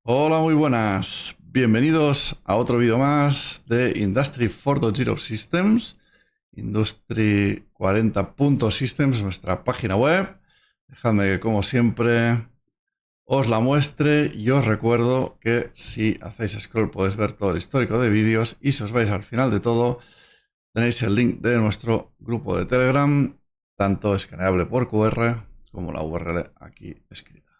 Hola, muy buenas. Bienvenidos a otro vídeo más de Industry 4.0 Systems, Industry 40.systems, nuestra página web. Dejadme que, como siempre, os la muestre y os recuerdo que si hacéis scroll podéis ver todo el histórico de vídeos y si os vais al final de todo tenéis el link de nuestro grupo de Telegram, tanto escaneable por QR como la URL aquí escrita.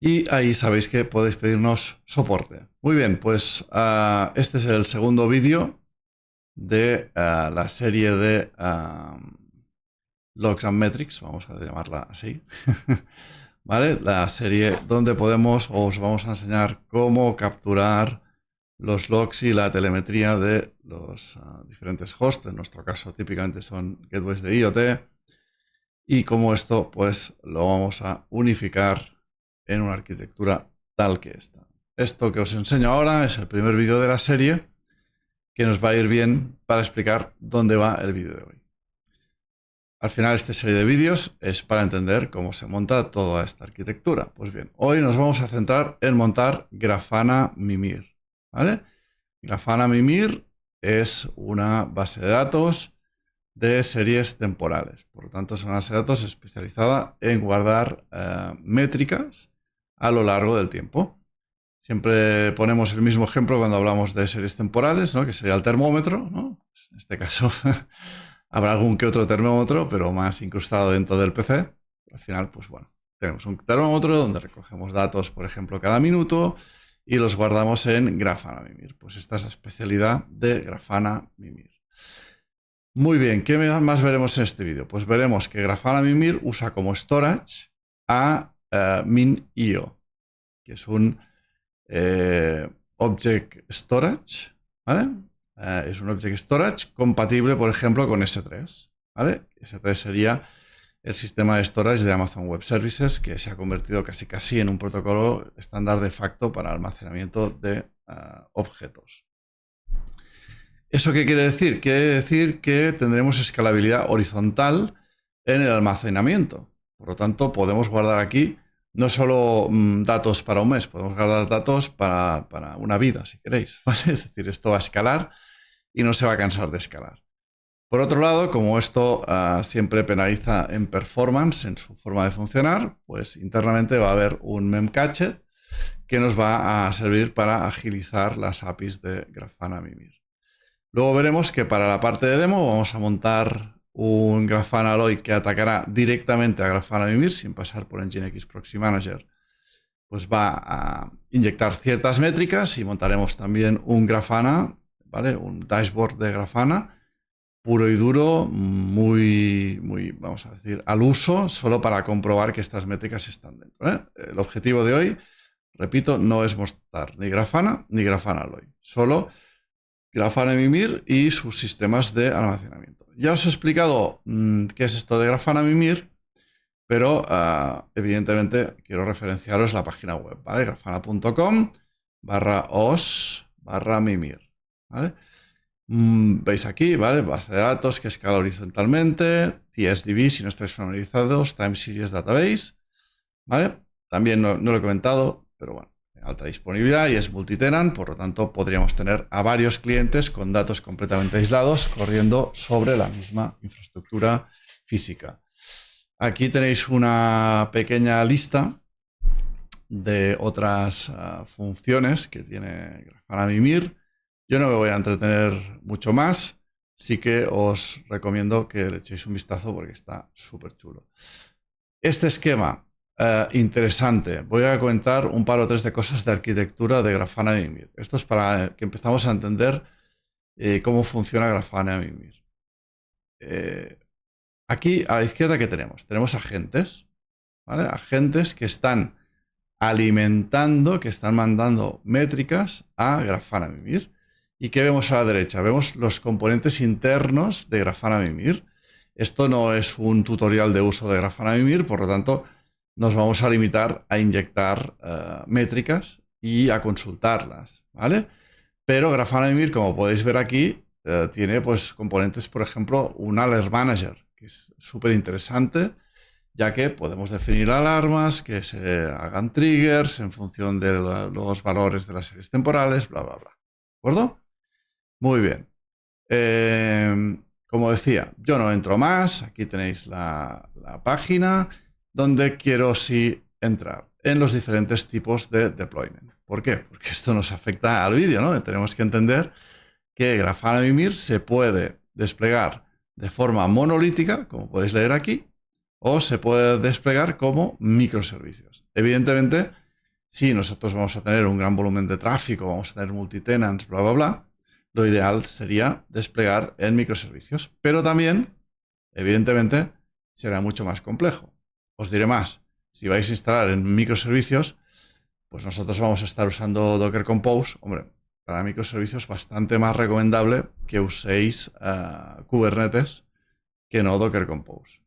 Y ahí sabéis que podéis pedirnos soporte. Muy bien, pues este es el segundo vídeo de la serie de Logs and Metrics, vamos a llamarla así. ¿Vale? La serie donde os vamos a enseñar cómo capturar los logs y la telemetría de los diferentes hosts. En nuestro caso, típicamente son gateways de IoT. Y cómo esto, pues, lo vamos a unificar en una arquitectura tal que esta. Esto que os enseño ahora es el primer vídeo de la serie que nos va a ir bien para explicar dónde va el vídeo de hoy. Al final, esta serie de vídeos es para entender cómo se monta toda esta arquitectura. Pues bien, hoy nos vamos a centrar en montar Grafana Mimir, ¿vale? Grafana Mimir es una base de datos de series temporales. Por lo tanto, es una base de datos especializada en guardar métricas a lo largo del tiempo. Siempre ponemos el mismo ejemplo cuando hablamos de series temporales, ¿no? Que sería el termómetro, ¿no? Pues en este caso habrá algún que otro termómetro, pero más incrustado dentro del PC. Al final, pues bueno, tenemos un termómetro donde recogemos datos, por ejemplo, cada minuto y los guardamos en Grafana Mimir. Pues esta es la especialidad de Grafana Mimir. Muy bien, ¿qué más veremos en este vídeo? Pues veremos que Grafana Mimir usa como storage a MinIO, que es un Object Storage, ¿vale? Es un Object Storage compatible, por ejemplo, con S3, ¿vale? S3 sería el sistema de storage de Amazon Web Services, que se ha convertido casi en un protocolo estándar de facto para almacenamiento de objetos. ¿Eso qué quiere decir? Quiere decir que tendremos escalabilidad horizontal en el almacenamiento. Por lo tanto, podemos guardar aquí no solo datos para un mes, podemos guardar datos para una vida, si queréis, ¿vale? Es decir, esto va a escalar y no se va a cansar de escalar. Por otro lado, como esto siempre penaliza en performance, en su forma de funcionar, pues internamente va a haber un memcached que nos va a servir para agilizar las APIs de Grafana Mimir. Luego veremos que para la parte de demo vamos a montar un Grafana Alloy que atacará directamente a Grafana Mimir sin pasar por Nginx Proxy Manager. Pues va a inyectar ciertas métricas y montaremos también un Grafana, ¿vale? Un dashboard de Grafana puro y duro, muy, vamos a decir, al uso, solo para comprobar que estas métricas están dentro, ¿eh? El objetivo de hoy, repito, no es mostrar ni Grafana ni Grafana Alloy, solo Grafana Mimir y sus sistemas de almacenamiento. Ya os he explicado qué es esto de Grafana Mimir, pero evidentemente quiero referenciaros la página web, ¿vale? grafana.com/os/mimir, ¿vale? Veis aquí, ¿vale? Base de datos que escala horizontalmente, TSDB si no estáis familiarizados, Time Series Database, ¿vale? También no lo he comentado, pero bueno. Alta disponibilidad y es multitenant, por lo tanto podríamos tener a varios clientes con datos completamente aislados corriendo sobre la misma infraestructura física. Aquí tenéis una pequeña lista de otras funciones que tiene Grafana Mimir. Yo no me voy a entretener mucho más, sí que os recomiendo que le echéis un vistazo porque está súper chulo. Este esquema interesante. Voy a comentar un par o tres de cosas de arquitectura de Grafana Mimir. Esto es para que empezamos a entender cómo funciona Grafana Mimir. Aquí a la izquierda, ¿qué tenemos? Tenemos agentes, ¿vale? Agentes que están alimentando, que están mandando métricas a Grafana Mimir. ¿Y qué vemos a la derecha? Vemos los componentes internos de Grafana Mimir. Esto no es un tutorial de uso de Grafana Mimir, por lo tanto, nos vamos a limitar a inyectar métricas y a consultarlas, ¿vale? Pero Grafana Mimir, como podéis ver aquí, tiene pues componentes, por ejemplo, un Alert Manager, que es súper interesante ya que podemos definir alarmas, que se hagan triggers en función de los valores de las series temporales, bla, bla, bla. ¿De acuerdo? Muy bien. Como decía, yo no entro más. Aquí tenéis la página donde quiero sí entrar en los diferentes tipos de deployment. ¿Por qué? Porque esto nos afecta al vídeo, ¿no? Tenemos que entender que Grafana Mimir se puede desplegar de forma monolítica, como podéis leer aquí, o se puede desplegar como microservicios. Evidentemente, si nosotros vamos a tener un gran volumen de tráfico, vamos a tener multitenants, bla, bla, bla, lo ideal sería desplegar en microservicios. Pero también, evidentemente, será mucho más complejo. Os diré más, si vais a instalar en microservicios, pues nosotros vamos a estar usando Docker Compose. Hombre, para microservicios bastante más recomendable que uséis Kubernetes que no Docker Compose.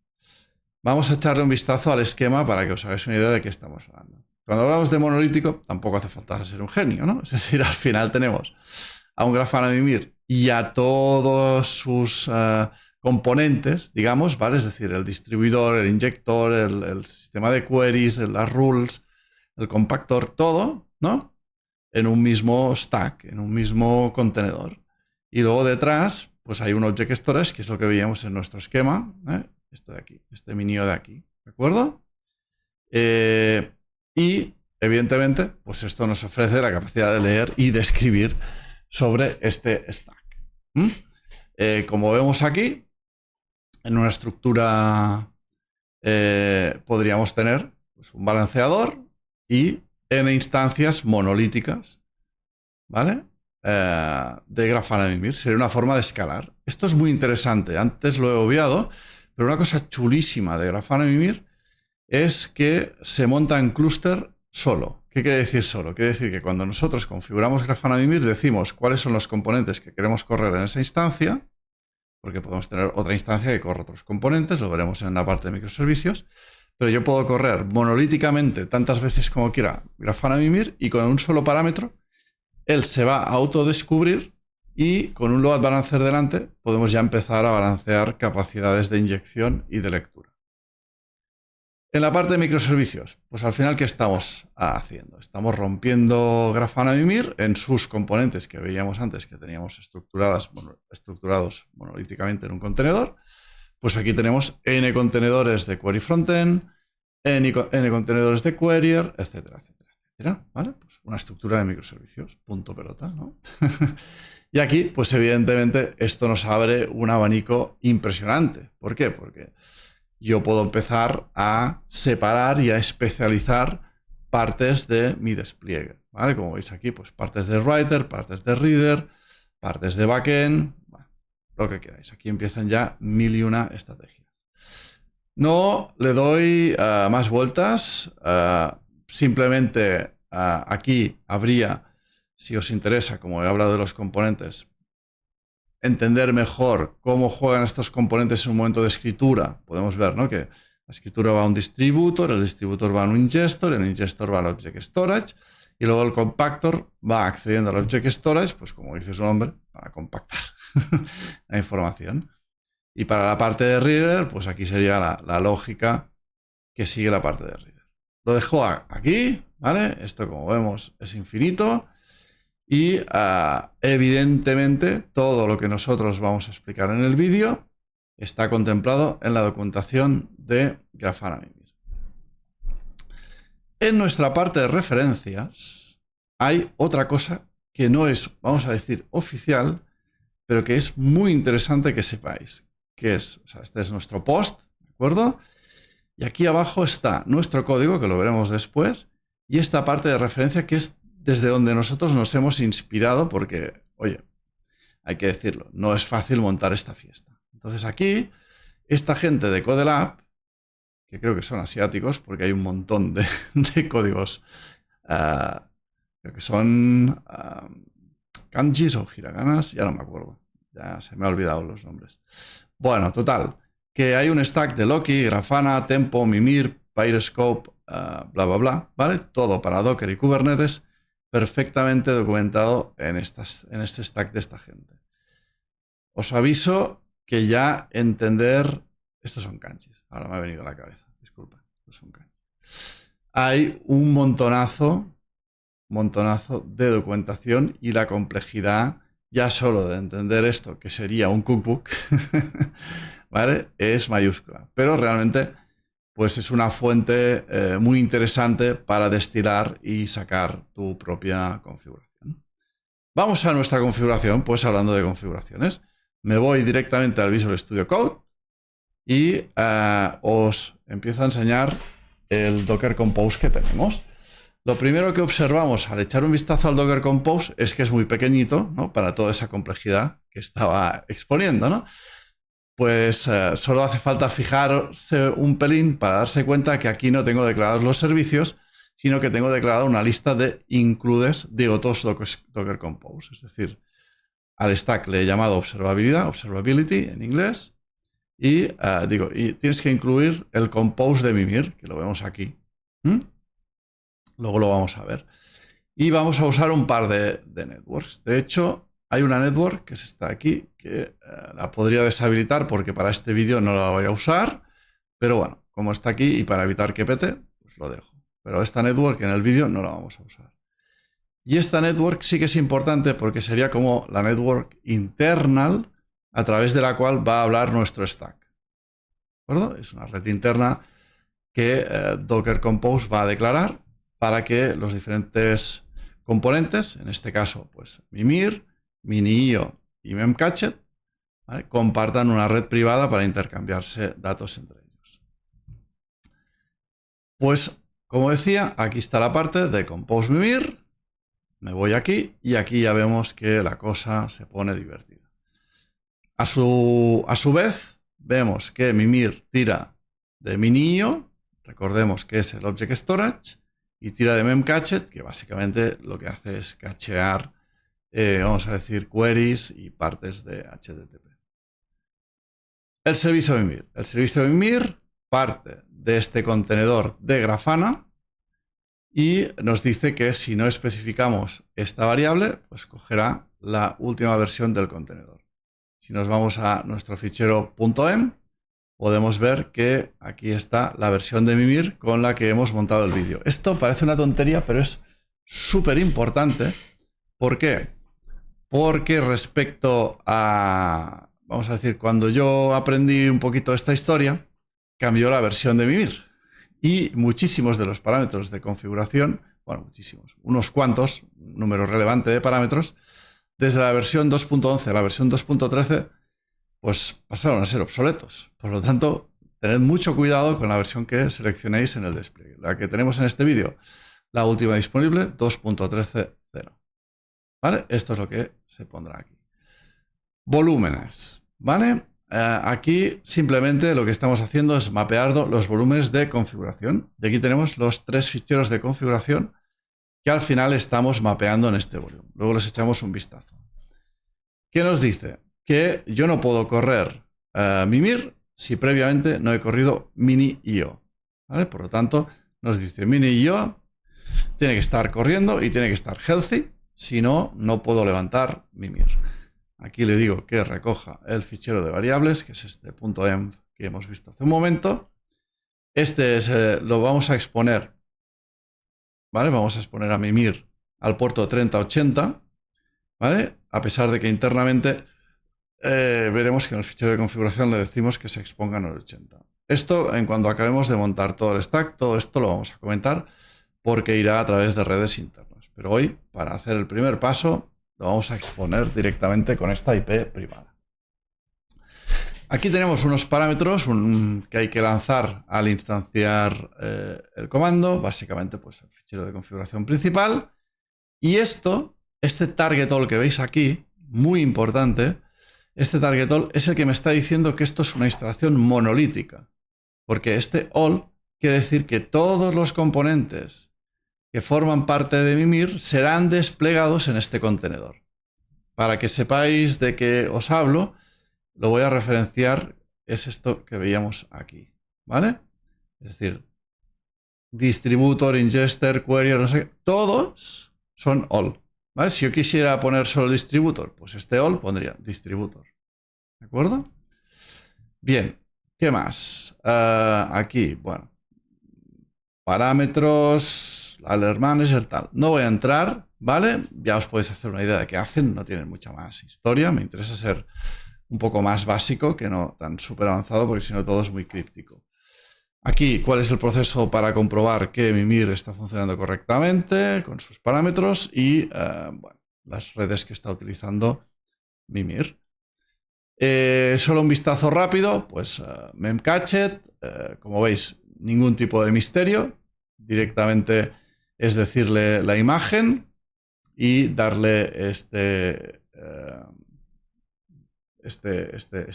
Vamos a echarle un vistazo al esquema para que os hagáis una idea de qué estamos hablando. Cuando hablamos de monolítico, tampoco hace falta ser un genio, ¿no? Es decir, al final tenemos a un Grafana Mimir y a todos sus componentes, digamos, ¿vale? Es decir, el distribuidor, el inyector, el sistema de queries, las rules, el compactor, todo, ¿no? En un mismo stack, en un mismo contenedor. Y luego detrás, pues hay un Object Storage, que es lo que veíamos en nuestro esquema, este de aquí, este minio de aquí, ¿de acuerdo? Y evidentemente, pues esto nos ofrece la capacidad de leer y de escribir sobre este stack. Como vemos aquí, en una estructura podríamos tener pues, un balanceador y n instancias monolíticas, ¿vale? De Grafana Mimir. Sería una forma de escalar. Esto es muy interesante. Antes lo he obviado, pero una cosa chulísima de Grafana Mimir es que se monta en clúster solo. ¿Qué quiere decir solo? Quiere decir que cuando nosotros configuramos Grafana Mimir decimos cuáles son los componentes que queremos correr en esa instancia, porque podemos tener otra instancia que corre otros componentes, lo veremos en la parte de microservicios, pero yo puedo correr monolíticamente tantas veces como quiera Grafana Mimir y con un solo parámetro él se va a autodescubrir y con un load balancer delante podemos ya empezar a balancear capacidades de inyección y de lectura. En la parte de microservicios, pues al final, ¿qué estamos haciendo? Estamos rompiendo Grafana Mimir en sus componentes que veíamos antes, que teníamos estructurados monolíticamente en un contenedor. Pues aquí tenemos n contenedores de query frontend, n contenedores de querier, etcétera, etcétera, etcétera. ¿Vale? Pues una estructura de microservicios, punto pelota, ¿no? Y aquí, pues evidentemente, esto nos abre un abanico impresionante. ¿Por qué? Porque yo puedo empezar a separar y a especializar partes de mi despliegue, ¿vale? Como veis aquí, pues partes de writer, partes de reader, partes de backend, bueno, lo que queráis. Aquí empiezan ya 1001 estrategias. No le doy más vueltas, simplemente aquí habría, si os interesa, como he hablado de los componentes, entender mejor cómo juegan estos componentes en un momento de escritura. Podemos ver, ¿no?, que la escritura va a un distributor, el distributor va a un ingestor, el ingestor va al Object Storage y luego el compactor va accediendo al Object Storage, pues como dice su nombre, para compactar la información. Y para la parte de reader, pues aquí sería la lógica que sigue la parte de reader. Lo dejo aquí, ¿vale? Esto, como vemos, es infinito. Y evidentemente todo lo que nosotros vamos a explicar en el vídeo está contemplado en la documentación de Grafana Mimir. En nuestra parte de referencias hay otra cosa que no es, vamos a decir, oficial, pero que es muy interesante que sepáis, que es, o sea, este es nuestro post, ¿de acuerdo? Y aquí abajo está nuestro código, que lo veremos después, y esta parte de referencia que es desde donde nosotros nos hemos inspirado, porque, oye, hay que decirlo, no es fácil montar esta fiesta. Entonces aquí, esta gente de Codelab, que creo que son asiáticos, porque hay un montón de códigos, creo que son kanjis o hiraganas, ya no me acuerdo, ya se me ha olvidado los nombres. Bueno, total, que hay un stack de Loki, Grafana, Tempo, Mimir, Periscope, bla, bla, bla, ¿vale? Todo para Docker y Kubernetes, perfectamente documentado en este stack de esta gente. Os aviso que ya entender... Estos son kanjis, ahora me ha venido a la cabeza, disculpad. Hay un montonazo de documentación y la complejidad ya solo de entender esto, que sería un cookbook, ¿vale? Es mayúscula. Pero realmente pues es una fuente muy interesante para destilar y sacar tu propia configuración. Vamos a nuestra configuración, pues hablando de configuraciones. Me voy directamente al Visual Studio Code y os empiezo a enseñar el Docker Compose que tenemos. Lo primero que observamos al echar un vistazo al Docker Compose es que es muy pequeñito, ¿no? Para toda esa complejidad que estaba exponiendo, ¿no? Pues solo hace falta fijarse un pelín para darse cuenta que aquí no tengo declarados los servicios, sino que tengo declarada una lista de includes de otros Docker Compose. Es decir, al stack le he llamado observability en inglés, y y tienes que incluir el compose de Mimir, que lo vemos aquí. Luego lo vamos a ver. Y vamos a usar un par de networks. De hecho, hay una network que está aquí, que la podría deshabilitar porque para este vídeo no la voy a usar. Pero bueno, como está aquí y para evitar que pete, pues lo dejo. Pero esta network en el vídeo no la vamos a usar. Y esta network sí que es importante porque sería como la network internal a través de la cual va a hablar nuestro stack. ¿De acuerdo? Es una red interna que Docker Compose va a declarar para que los diferentes componentes, en este caso, pues Mimir, Mini.io y Memcached, ¿vale?, compartan una red privada para intercambiarse datos entre ellos. Pues, como decía, aquí está la parte de Compose Mimir. Me voy aquí y aquí ya vemos que la cosa se pone divertida. A su vez, vemos que Mimir tira de Mini.io, recordemos que es el Object Storage, y tira de Memcached, que básicamente lo que hace es cachear, vamos a decir, queries y partes de HTTP. El servicio de Mimir. El servicio de Mimir parte de este contenedor de Grafana y nos dice que si no especificamos esta variable, pues cogerá la última versión del contenedor. Si nos vamos a nuestro fichero .env, podemos ver que aquí está la versión de Mimir con la que hemos montado el vídeo. Esto parece una tontería, pero es súper importante. ¿Por qué? Porque respecto a, vamos a decir, cuando yo aprendí un poquito esta historia, cambió la versión de Mimir. Y muchísimos de los parámetros de configuración, bueno, muchísimos, unos cuantos, un número relevante de parámetros, desde la versión 2.11 a la versión 2.13, pues pasaron a ser obsoletos. Por lo tanto, tened mucho cuidado con la versión que seleccionéis en el despliegue. La que tenemos en este vídeo, la última disponible, 2.13.0. ¿Vale? Esto es lo que se pondrá aquí. Volúmenes. ¿Vale? Aquí simplemente lo que estamos haciendo es mapear los volúmenes de configuración. Y aquí tenemos los 3 ficheros de configuración que al final estamos mapeando en este volumen. Luego les echamos un vistazo. ¿Qué nos dice? Que yo no puedo correr Mimir si previamente no he corrido Mini.io. ¿Vale? Por lo tanto, nos dice Mini.io tiene que estar corriendo y tiene que estar healthy, si no, no puedo levantar Mimir. Aquí le digo que recoja el fichero de variables, que es este .env que hemos visto hace un momento. Este es, lo vamos a exponer, ¿vale? Vamos a exponer a Mimir al puerto 3080, ¿vale? A pesar de que internamente veremos que en el fichero de configuración le decimos que se exponga en el 80. Esto, en cuanto acabemos de montar todo el stack, todo esto lo vamos a comentar porque irá a través de redes internas. Pero hoy, para hacer el primer paso, lo vamos a exponer directamente con esta IP privada. Aquí tenemos unos parámetros que hay que lanzar al instanciar el comando, básicamente pues el fichero de configuración principal. Y este target all que veis aquí, muy importante, este target all es el que me está diciendo que esto es una instalación monolítica. Porque este all quiere decir que todos los componentes que forman parte de Mimir serán desplegados en este contenedor. Para que sepáis de qué os hablo, lo voy a referenciar, es esto que veíamos aquí, ¿vale? Es decir, distributor, ingester, query, no sé qué, todos son all, ¿vale? Si yo quisiera poner solo distributor, pues este all pondría distributor, ¿de acuerdo? Bien, ¿qué más? Aquí, bueno, parámetros, alert manager, tal. No voy a entrar, ¿vale? Ya os podéis hacer una idea de qué hacen, no tienen mucha más historia. Me interesa ser un poco más básico que no tan súper avanzado, porque si no todo es muy críptico. Aquí, ¿cuál es el proceso para comprobar que Mimir está funcionando correctamente con sus parámetros y bueno, las redes que está utilizando Mimir? Solo un vistazo rápido, pues Memcached, como veis, ningún tipo de misterio, directamente es decirle la imagen y darle este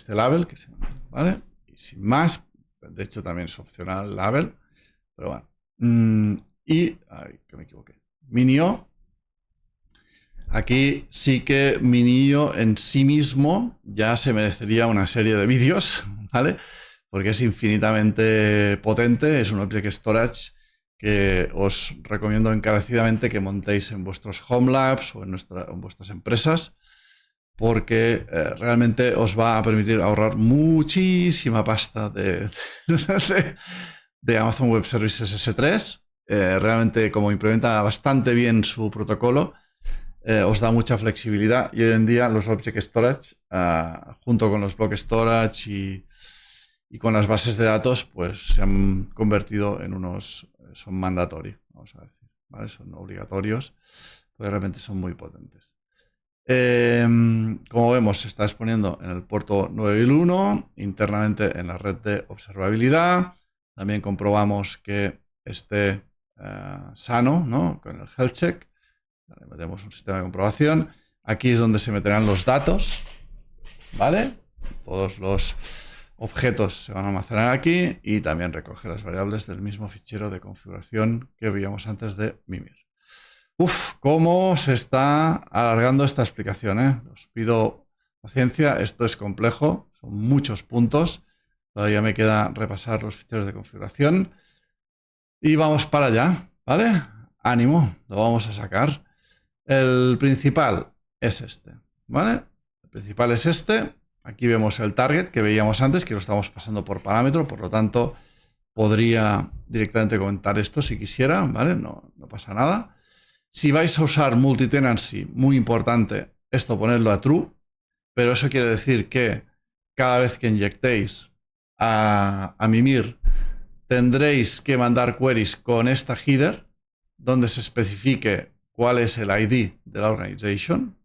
label, ¿vale? Y sin más, de hecho también es opcional el label, pero bueno. Ay, que me equivoqué. Minio. Aquí sí que Minio en sí mismo ya se merecería una serie de vídeos, ¿vale? Porque es infinitamente potente, es un Object Storage que os recomiendo encarecidamente que montéis en vuestros Home Labs o en vuestras empresas, porque realmente os va a permitir ahorrar muchísima pasta de Amazon Web Services S3. Realmente, como implementa bastante bien su protocolo, os da mucha flexibilidad, y hoy en día los Object Storage, junto con los Block Storage y con las bases de datos, pues se han convertido en son mandatorios, vamos a decir, ¿vale? Son obligatorios, pues realmente son muy potentes. Como vemos, se está exponiendo en el puerto 9001, internamente en la red de observabilidad. También comprobamos que esté sano, ¿no? Con el health check. Vale, metemos un sistema de comprobación. Aquí es donde se meterán los datos, ¿vale? Todos los objetos se van a almacenar aquí y también recoge las variables del mismo fichero de configuración que veíamos antes de Mimir. Uf, cómo se está alargando esta explicación, ¿eh? Os pido paciencia, esto es complejo, son muchos puntos. Todavía me queda repasar los ficheros de configuración. Y vamos para allá, ¿vale? Ánimo, lo vamos a sacar. El principal es este, ¿vale? El principal es este. Aquí vemos el target que veíamos antes, que lo estamos pasando por parámetro, por lo tanto podría directamente comentar esto si quisiera, ¿vale? No pasa nada. Si vais a usar multitenancy, muy importante, esto ponerlo a true, pero eso quiere decir que cada vez que inyectéis a Mimir tendréis que mandar queries con esta header donde se especifique cuál es el ID de la organization,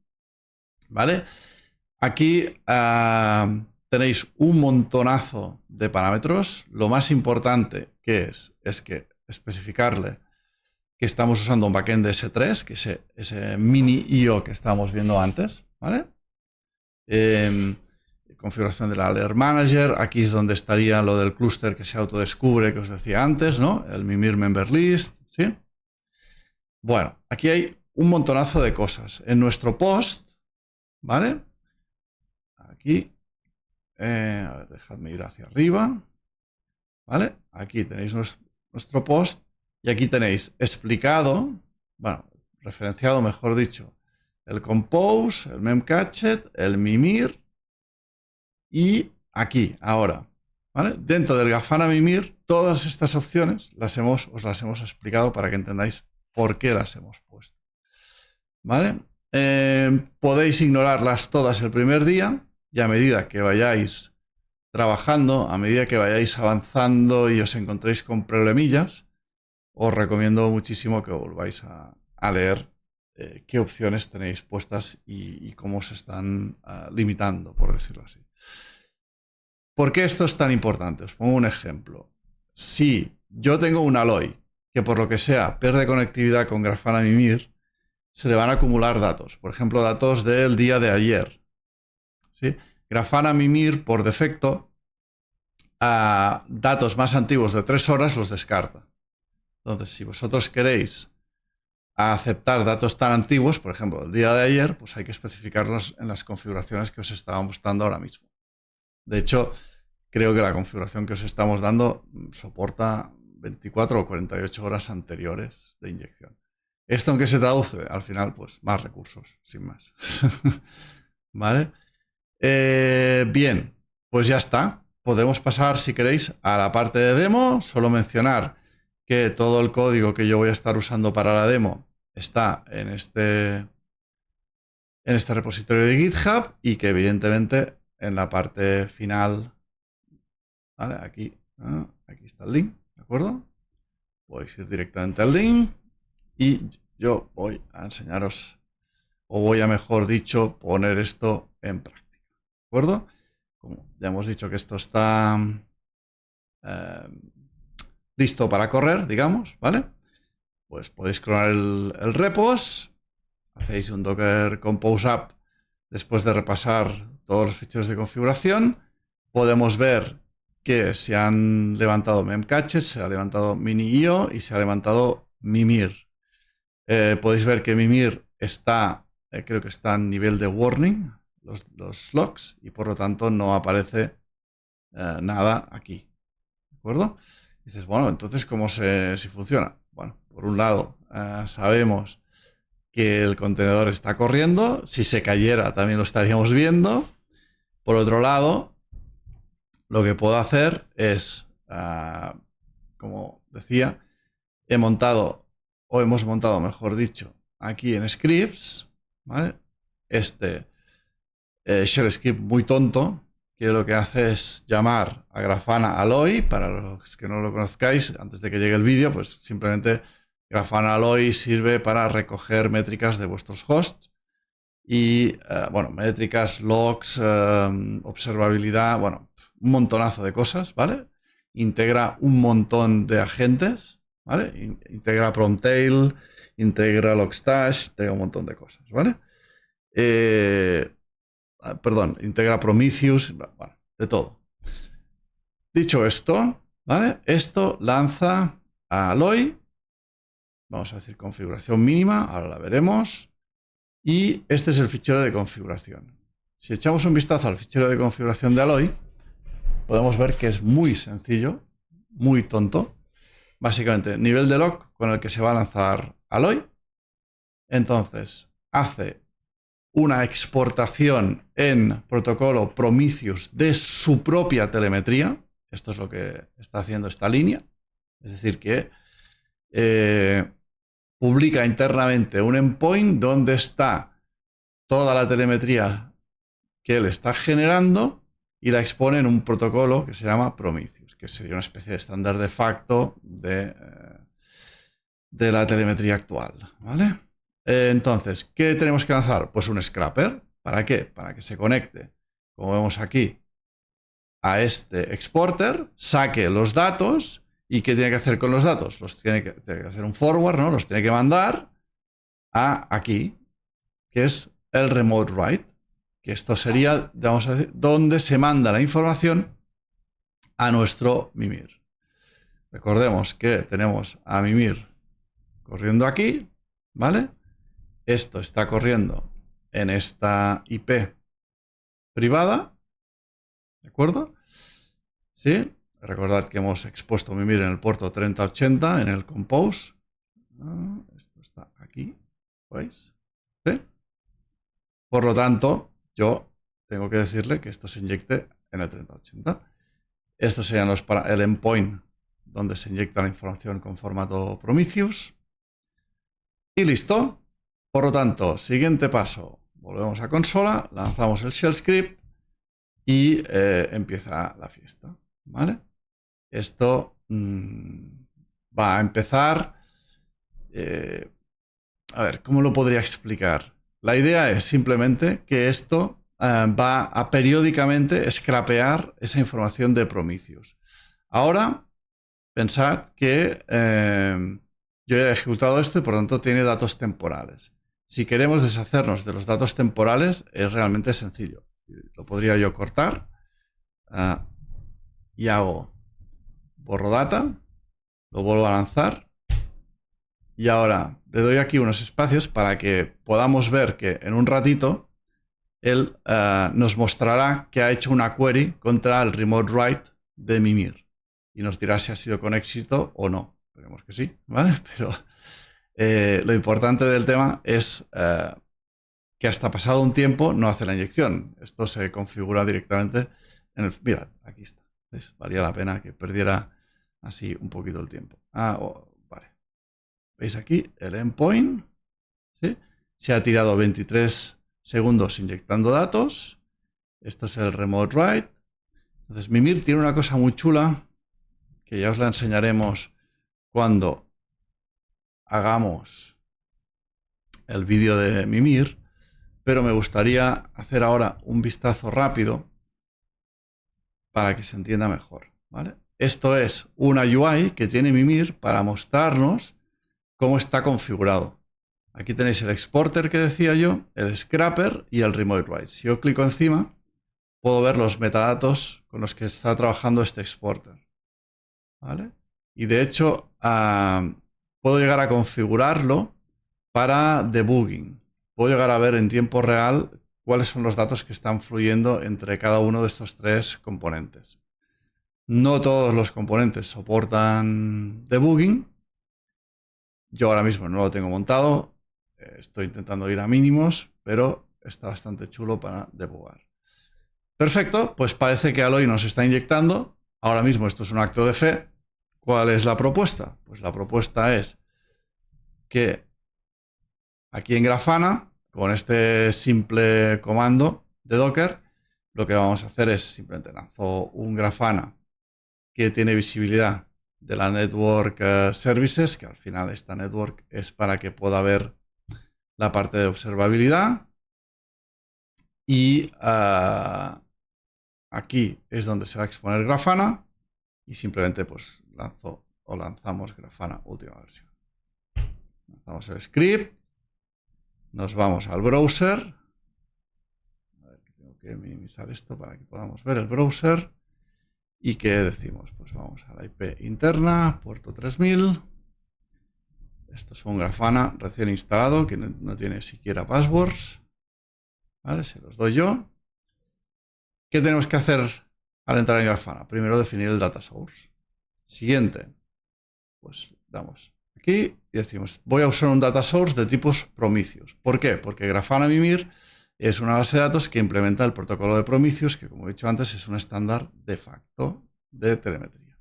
¿vale? Aquí tenéis un montonazo de parámetros. Lo más importante que es que especificarle que estamos usando un backend de S3, que es ese mini IO que estábamos viendo antes, ¿vale? Configuración del alert manager. Aquí es donde estaría lo del clúster que se autodescubre, que os decía antes, ¿no? El Mimir member list, ¿sí? Bueno, aquí hay un montonazo de cosas. En nuestro post, ¿vale? Aquí, a ver, dejadme ir hacia arriba, ¿vale? Aquí tenéis nuestro post y aquí tenéis explicado, bueno, referenciado, mejor dicho, el compose, el memcached, el Mimir y aquí, ahora, ¿vale? Dentro del Grafana Mimir, todas estas opciones os las hemos explicado para que entendáis por qué las hemos puesto, ¿vale? Podéis ignorarlas todas el primer día y a medida que vayáis trabajando, a medida que vayáis avanzando y os encontréis con problemillas, os recomiendo muchísimo que volváis a leer qué opciones tenéis puestas y cómo se están limitando, por decirlo así. ¿Por qué esto es tan importante? Os pongo un ejemplo. Si yo tengo un Alloy que por lo que sea pierde conectividad con Grafana Mimir, se le van a acumular datos. Por ejemplo, datos del día de ayer, ¿sí? Grafana Mimir, por defecto, datos más antiguos de 3 horas los descarta. Entonces, si vosotros queréis aceptar datos tan antiguos, por ejemplo, el día de ayer, pues hay que especificarlos en las configuraciones que os estábamos dando ahora mismo. De hecho, creo que la configuración que os estamos dando soporta 24 o 48 horas anteriores de inyección. ¿Esto en qué se traduce? Al final, pues más recursos, sin más. ¿Vale? Bien, pues ya está. Podemos pasar, si queréis, a la parte de demo. Solo mencionar que todo el código que yo voy a estar usando para la demo está en este repositorio de GitHub y que evidentemente en la parte final, ¿vale? Aquí está el link, ¿de acuerdo? Podéis ir directamente al link y yo voy a enseñaros, o voy a, mejor dicho, poner esto en práctica, ¿de acuerdo? Como ya hemos dicho que esto está listo para correr, digamos, ¿vale? Pues podéis clonar el repos, hacéis un docker compose app después de repasar todos los ficheros de configuración. Podemos ver que se han levantado memcaches, se ha levantado mini.io y se ha levantado Mimir. Podéis ver que Mimir está, creo que está en nivel de warning, los logs, y por lo tanto no aparece nada aquí. ¿De acuerdo? Dices, bueno, entonces, ¿cómo si funciona? Bueno, por un lado, sabemos que el contenedor está corriendo. Si se cayera, también lo estaríamos viendo. Por otro lado, lo que puedo hacer es, como decía, hemos montado, mejor dicho, aquí en scripts, ¿vale? Shell script muy tonto, que lo que hace es llamar a Grafana Alloy. Para los que no lo conozcáis, antes de que llegue el vídeo, pues simplemente Grafana Alloy sirve para recoger métricas de vuestros hosts y, bueno, métricas, logs, observabilidad, bueno, un montonazo de cosas, ¿vale? Integra un montón de agentes, ¿vale? Integra Promtail, integra Logstash, integra un montón de cosas, ¿vale? Perdón, integra Prometheus, bueno, de todo. Dicho esto, ¿vale? Esto lanza a Alloy. Vamos a decir configuración mínima, ahora la veremos. Y este es el fichero de configuración. Si echamos un vistazo al fichero de configuración de Alloy, podemos ver que es muy sencillo, muy tonto. Básicamente, nivel de log con el que se va a lanzar Alloy. Entonces, hace una exportación en protocolo Prometheus de su propia telemetría. Esto es lo que está haciendo esta línea. Es decir, que publica internamente un endpoint donde está toda la telemetría que él está generando y la expone en un protocolo que se llama Prometheus, que sería una especie de estándar de facto de la telemetría actual, ¿vale? Entonces, ¿qué tenemos que lanzar? Pues un scraper. ¿Para qué? Para que se conecte, como vemos aquí, a este exporter, saque los datos. ¿Y qué tiene que hacer con los datos? Tiene que hacer un forward, ¿no? Los tiene que mandar a aquí, que es el remote write, que esto sería, vamos a decir, donde se manda la información a nuestro Mimir. Recordemos que tenemos a Mimir corriendo aquí, ¿vale? Esto está corriendo en esta IP privada, ¿de acuerdo? ¿Sí? Recordad que hemos expuesto Mimir en el puerto 3080 en el compose. Esto está aquí, ¿veis? ¿Sí? Por lo tanto, yo tengo que decirle que esto se inyecte en el 3080. Estos serían el endpoint donde se inyecta la información con formato Prometheus. Y listo. Por lo tanto, siguiente paso. Volvemos a consola, lanzamos el shell script y empieza la fiesta, ¿vale? Esto va a empezar. A ver, ¿cómo lo podría explicar? La idea es simplemente que esto va a periódicamente scrapear esa información de Prometheus. Ahora, pensad que yo he ejecutado esto y por lo tanto tiene datos temporales. Si queremos deshacernos de los datos temporales, es realmente sencillo. Lo podría yo cortar y hago borro data, lo vuelvo a lanzar y ahora le doy aquí unos espacios para que podamos ver que en un ratito él nos mostrará que ha hecho una query contra el remote write de Mimir y nos dirá si ha sido con éxito o no. Esperemos que sí, ¿vale? Pero lo importante del tema es que hasta pasado un tiempo no hace la inyección. Esto se configura directamente en el... Mirad, aquí está. ¿Ves? Valía la pena que perdiera así un poquito el tiempo. Vale. ¿Veis aquí el endpoint? ¿Sí? Se ha tirado 23 segundos inyectando datos. Esto es el remote write. Entonces Mimir tiene una cosa muy chula que ya os la enseñaremos cuando hagamos el vídeo de Mimir, pero me gustaría hacer ahora un vistazo rápido para que se entienda mejor, ¿vale? Esto es una UI que tiene Mimir para mostrarnos cómo está configurado. Aquí tenéis el exporter que decía yo, el scrapper y el remote write. Si yo clico encima, puedo ver los metadatos con los que está trabajando este exporter, ¿vale? Y de hecho, puedo llegar a configurarlo para debugging. Puedo llegar a ver en tiempo real cuáles son los datos que están fluyendo entre cada uno de estos tres componentes. No todos los componentes soportan debugging. Yo ahora mismo no lo tengo montado. Estoy intentando ir a mínimos, pero está bastante chulo para debugar. Perfecto, pues parece que Alloy nos está inyectando. Ahora mismo esto es un acto de fe. ¿Cuál es la propuesta? Pues la propuesta es que aquí en Grafana, con este simple comando de Docker, lo que vamos a hacer es simplemente lanzo un Grafana que tiene visibilidad de la Network Services, que al final esta network es para que pueda ver la parte de observabilidad. Y aquí es donde se va a exponer Grafana y simplemente pues lanzamos Grafana última versión. Lanzamos el script, nos vamos al browser. A ver, tengo que minimizar esto para que podamos ver el browser. ¿Y qué decimos? Pues vamos a la IP interna, puerto 3000. Esto es un Grafana recién instalado que no tiene siquiera passwords. ¿Vale? Se los doy yo. ¿Qué tenemos que hacer al entrar en Grafana? Primero definir el data source. Siguiente, pues damos aquí y decimos, voy a usar un data source de tipos Prometheus. ¿Por qué? Porque Grafana Mimir es una base de datos que implementa el protocolo de Prometheus, que como he dicho antes es un estándar de facto de telemetría.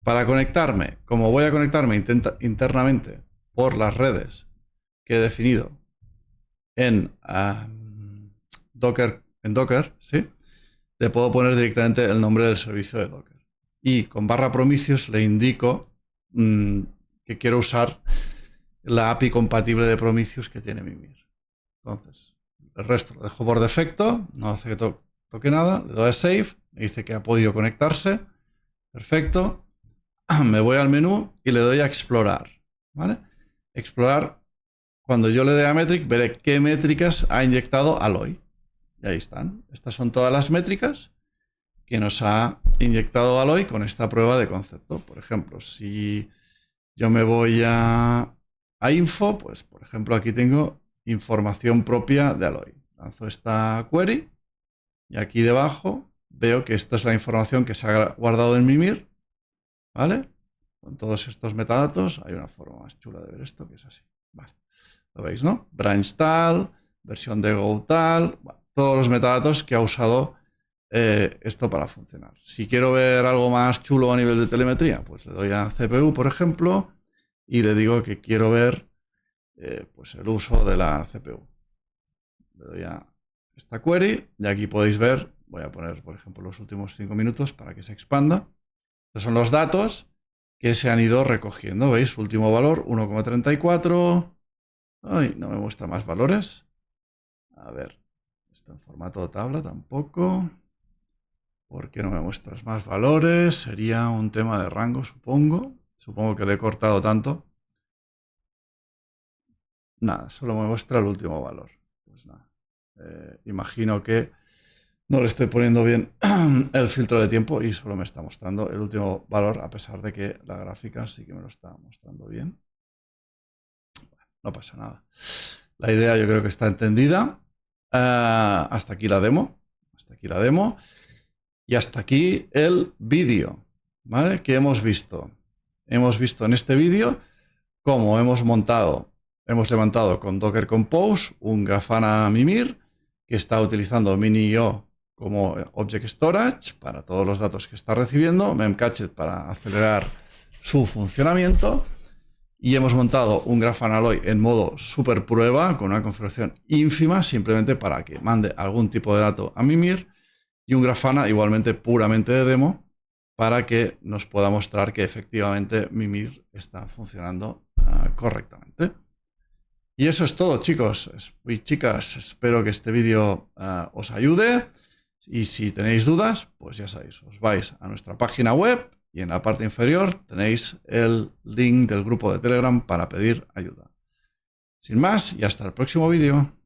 Para conectarme, como voy a conectarme internamente por las redes que he definido en Docker, ¿sí? Le puedo poner directamente el nombre del servicio de Docker. Y con /Prometheus le indico que quiero usar la API compatible de Prometheus que tiene Mimir. Entonces, el resto lo dejo por defecto, no hace que toque nada, le doy a Save, me dice que ha podido conectarse, perfecto. Me voy al menú y le doy a Explorar, ¿vale? Explorar, cuando yo le dé a Metric, veré qué métricas ha inyectado Alloy. Y ahí están. Estas son todas las métricas que nos ha inyectado Alloy con esta prueba de concepto. Por ejemplo, si yo me voy a info, pues por ejemplo aquí tengo información propia de Alloy. Lanzo esta query y aquí debajo veo que esto es la información que se ha guardado en Mimir, ¿vale? Con todos estos metadatos. Hay una forma más chula de ver esto que es así. Vale. Lo veis, ¿no? Branch tal, versión de Go tal, bueno, todos los metadatos que ha usado esto para funcionar. Si quiero ver algo más chulo a nivel de telemetría, pues le doy a CPU, por ejemplo, y le digo que quiero ver pues el uso de la CPU. Le doy a esta query y aquí podéis ver, voy a poner, por ejemplo, los últimos 5 minutos para que se expanda. Estos son los datos que se han ido recogiendo. ¿Veis? Último valor, 1,34. Ay, no me muestra más valores. A ver, esto en formato de tabla tampoco. ¿Por qué no me muestras más valores? Sería un tema de rango, supongo. Supongo que le he cortado tanto. Nada, solo me muestra el último valor. Pues nada. Imagino que no le estoy poniendo bien el filtro de tiempo y solo me está mostrando el último valor, a pesar de que la gráfica sí que me lo está mostrando bien. No pasa nada. La idea yo creo que está entendida. Hasta aquí la demo. Hasta aquí la demo. Y hasta aquí el vídeo, ¿vale? ¿Qué hemos visto? Hemos visto en este vídeo cómo hemos levantado con Docker Compose un Grafana Mimir que está utilizando Mini.io como Object Storage para todos los datos que está recibiendo, Memcached para acelerar su funcionamiento y hemos montado un Grafana Alloy en modo super prueba con una configuración ínfima simplemente para que mande algún tipo de dato a Mimir y un Grafana igualmente puramente de demo para que nos pueda mostrar que efectivamente Mimir está funcionando correctamente. Y eso es todo, chicos y chicas. Espero que este vídeo os ayude. Y si tenéis dudas, pues ya sabéis, os vais a nuestra página web y en la parte inferior tenéis el link del grupo de Telegram para pedir ayuda. Sin más, y hasta el próximo vídeo.